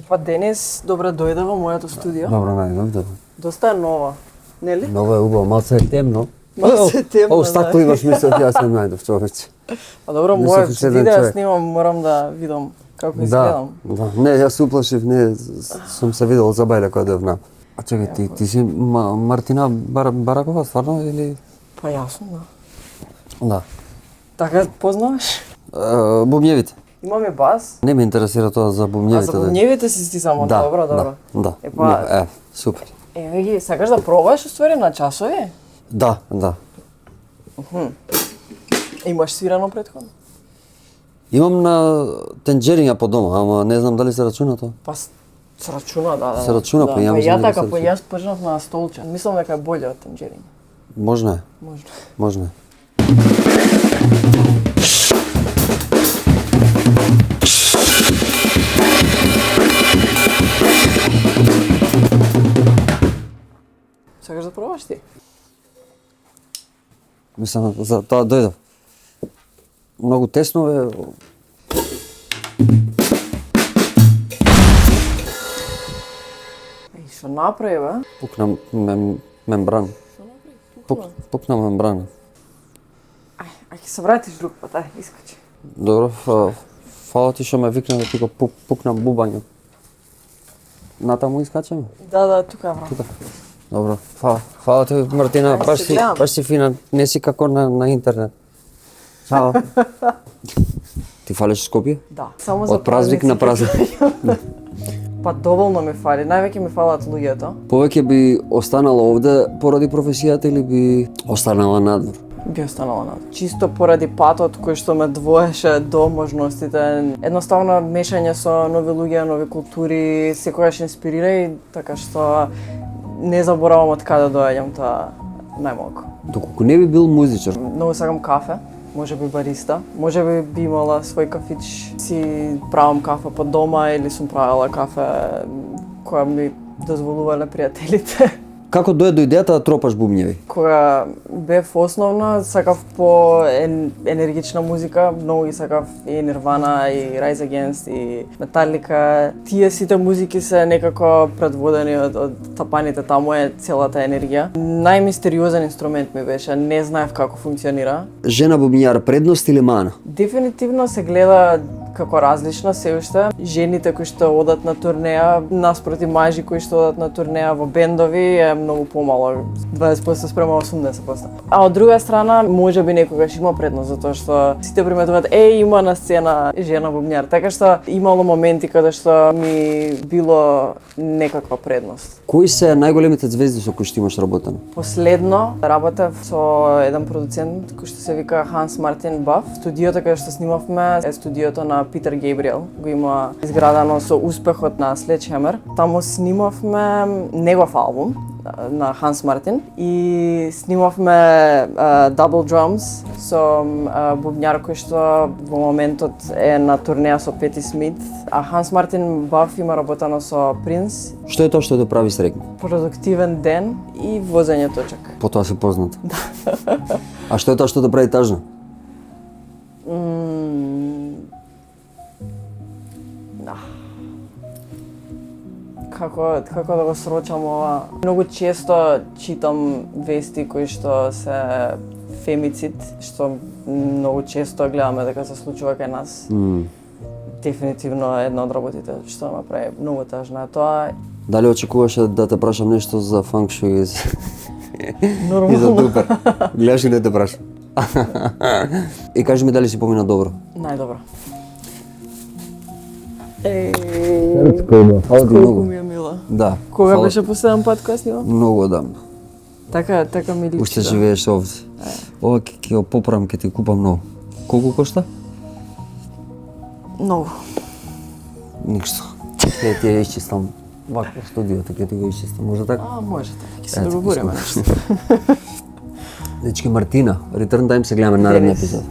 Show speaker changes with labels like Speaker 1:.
Speaker 1: Па денес добре дојде во моето студио.
Speaker 2: Добро најдов.
Speaker 1: Доста е нова, нели?
Speaker 2: Ново е убаво, малце е темно.
Speaker 1: Малце е темно,
Speaker 2: Ово стакло имаш, мислев, јас не најдов, човече.
Speaker 1: А добро,
Speaker 2: Мислев,
Speaker 1: моје
Speaker 2: че еден
Speaker 1: видео
Speaker 2: човек.
Speaker 1: снимам, морам да видам како изгледам.
Speaker 2: Да. Не, јас се уплашив, не, сум се видел за бајле која девна. А чекај, ти си Мартина Баракова, стварно, или?
Speaker 1: Па јасно, да.
Speaker 2: Да.
Speaker 1: Така познаваш?
Speaker 2: Бубњевите.
Speaker 1: Имаме бас.
Speaker 2: Не ме интересира тоа за
Speaker 1: А
Speaker 2: бубњевите.
Speaker 1: за бубњевите си ти само,
Speaker 2: Да,
Speaker 1: добро, добро.
Speaker 2: Да.
Speaker 1: Епа,
Speaker 2: Супер.
Speaker 1: еве ги, сакаш да пробаш уствари на часови?
Speaker 2: Да.
Speaker 1: Имаш свирано претходно?
Speaker 2: Имам на тенџеринга по дома, ама не знам дали се рачуна тоа.
Speaker 1: Па се рачуна, да.
Speaker 2: Се рачуна, па ја
Speaker 1: Па
Speaker 2: мислам
Speaker 1: ја
Speaker 2: дека
Speaker 1: така,
Speaker 2: се
Speaker 1: па
Speaker 2: рачуна.
Speaker 1: јас почнав на столче. Мислам дека е боле од тенџеринг.
Speaker 2: Можно е,
Speaker 1: Можно.
Speaker 2: можно е.
Speaker 1: Сакаш да пробаш ти?
Speaker 2: Мислам, за тоа дојдов. Многу тесно е.
Speaker 1: Што направи, бе?
Speaker 2: Пукна мембрана. Пукна мембрана.
Speaker 1: Ај ќе се вратиш друг пат, ај, искачи.
Speaker 2: Добро, фала ти што ме викна да ти го пукнам бубањо. Натаму искачаме?
Speaker 1: Да, тука е врат.
Speaker 2: Добро, фала ти Мартина,
Speaker 1: Ајде, се гледам.
Speaker 2: баш си фина, не си како на интернет. Чао. Ти фалиш Скопје?
Speaker 1: Да. Само за
Speaker 2: Од празник на празник.
Speaker 1: Па доволно ми фали, највеќе ми фалат луѓето.
Speaker 2: Повеќе би останала овде поради професијата или би останала надвор?
Speaker 1: Би останала надвор. Чисто поради патот кој што ме двоеше до можностите. Едноставно мешање со нови луѓе, нови култури, секогаш инспирира и така што не заборавам од каде доаѓам, тоа најмалку.
Speaker 2: Доколку не би бил музичар,
Speaker 1: Многу сакам кафе, може би бариста, може би имала свој кафич, си правам кафе по дома или сум правила кафе која ми дозволувале пријателите.
Speaker 2: како дојде до идејата да тропаш бубњеви?
Speaker 1: Кога бев основна, сакав по енергична музика, многу ги сакав и Нирвана, и Rise Against, и Metallica. Тие сите музики се некако предводени од тапаните, таму е целата енергија. Најмистериозен инструмент ми беше, не знаев како функционира.
Speaker 2: Жена бубњар предност или мана?
Speaker 1: Дефинитивно се гледа како различно се уште. Жените кои што одат на турнеја, наспроти мажи кои што одат на турнеја во бендови е многу помало, 20% спрема 80%. А од друга страна, може би некогаш има предност, затоа што сите приметуваат, има на сцена жена бубњар, така што имало моменти каде што ми било некаква предност.
Speaker 2: Кои се најголемите звезди со кои што имаш работено?
Speaker 1: Последно работев со еден продуцент кој што се вика Ханс Мартин Баф. Студиото каде што снимавме е студиото на Питер Гейбриел. Го има изградено со успехот на Sledgehammer. Таму снимавме негов албум на Ханс Мартин и снимавме Double Drums со бубњар кој што во моментот е на турнеја со Пети Смит, а Ханс Мартин Баф има работено со Принц.
Speaker 2: Што е тоа што те прави среќна?
Speaker 1: Продуктивен ден и возење точак.
Speaker 2: По тоа се познат. А што е тоа што те прави тажна?
Speaker 1: Како да го срочам ова? Многу често читам вести кои што се фемицид, што многу често гледаме дека се случува кај нас. Дефинитивно една од работите што ме прави многу тажна е тоа.
Speaker 2: Дали очекуваше да те прашам нешто за фанк шуи и за
Speaker 1: Нормално.
Speaker 2: дупер? Гледаш и не те прашам. И кажи ми дали си помина добро.
Speaker 1: Најдобро.
Speaker 2: Фала ти
Speaker 1: Колку
Speaker 2: многу.
Speaker 1: ми е мила.
Speaker 2: Да.
Speaker 1: Кога
Speaker 2: фала-
Speaker 1: беше последен пат кога снимав?
Speaker 2: Многу одамна.
Speaker 1: Така ми личи.
Speaker 2: Уште
Speaker 1: да.
Speaker 2: живееш овде. Ова ќе го поправам, ќе ти купам ново. Колку кошта?
Speaker 1: Многу.
Speaker 2: Ништо. Ќе ти ја исчистам вака студиото, ќе ти го исчистам. Може така?
Speaker 1: Може така, ќе се
Speaker 2: Ето,
Speaker 1: договориме
Speaker 2: искам.
Speaker 1: нешто.
Speaker 2: Дечки Мартина, Return Time се гледаме нареден
Speaker 1: Денес.
Speaker 2: епизод.